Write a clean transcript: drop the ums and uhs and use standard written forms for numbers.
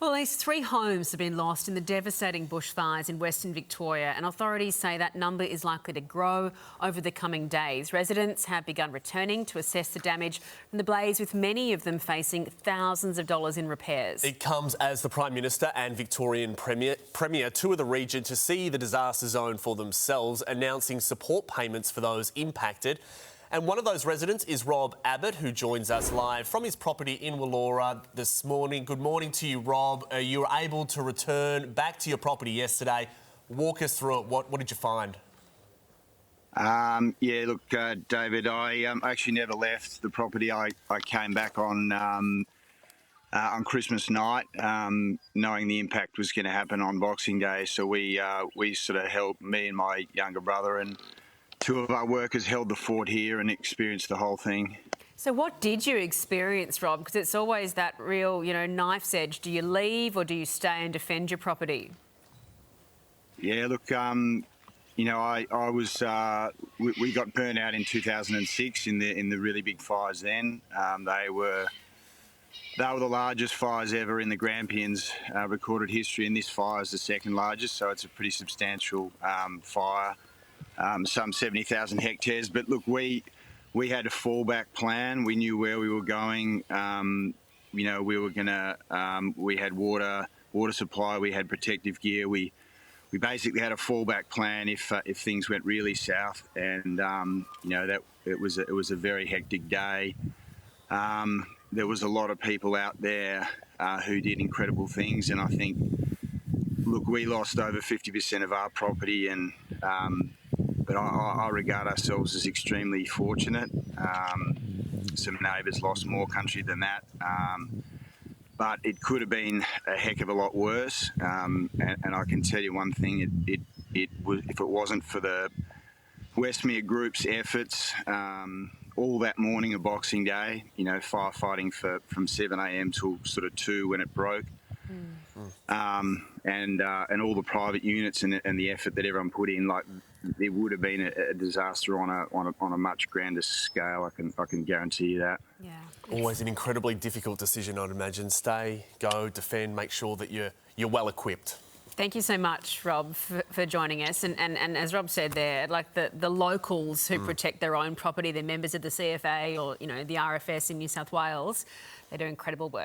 Well, at least 3 homes have been lost in the devastating bushfires in Western Victoria, and authorities say that number is likely to grow over the coming days. Residents have begun returning to assess the damage from the blaze, with many of them facing thousands of dollars in repairs. It comes as the Prime Minister and Victorian Premier tour the region to see the disaster zone for themselves, announcing support payments for those impacted. And one of those residents is Rob Abbott, who joins us live from his property in Wallora this morning. Good morning to you, Rob. You were able to return back to your property yesterday. Walk us through it. What did you find? Yeah, look, David, I actually never left the property. I came back on Christmas night, knowing the impact was going to happen on Boxing Day. So we sort of held, me and my younger brother and 2 of our workers held the fort here and experienced the whole thing. So what did you experience, Rob? Because it's always that real, knife's edge. Do you leave or do you stay and defend your property? Yeah, look, I was, we got burnt out in 2006 in the really big fires then. They were the largest fires ever in the Grampians recorded history, and this fire is the second largest, so it's a pretty substantial fire. Some 70,000 hectares. But look, we had a fallback plan. We knew where we were going. We were gonna. We had water supply. We had protective gear. We basically had a fallback plan if things went really south. And that it was a very hectic day. There was a lot of people out there who did incredible things, and I think, look, we lost over 50% of our property, and but I regard ourselves as extremely fortunate. Some neighbours lost more country than that, but it could have been a heck of a lot worse. And I can tell you one thing: it was, if it wasn't for the Westmere Group's efforts, all that morning of Boxing Day, firefighting from 7 a.m. till sort of 2 when it broke. And all the private units and the effort that everyone put in, like, it would have been a disaster on a much grander scale. I can guarantee you that. Yeah. Always an incredibly difficult decision, I'd imagine. Stay, go, defend, make sure that you're well equipped. Thank you so much, Rob, for joining us. And as Rob said there, like the locals who protect their own property, they're members of the CFA or, the RFS in New South Wales, they do incredible work.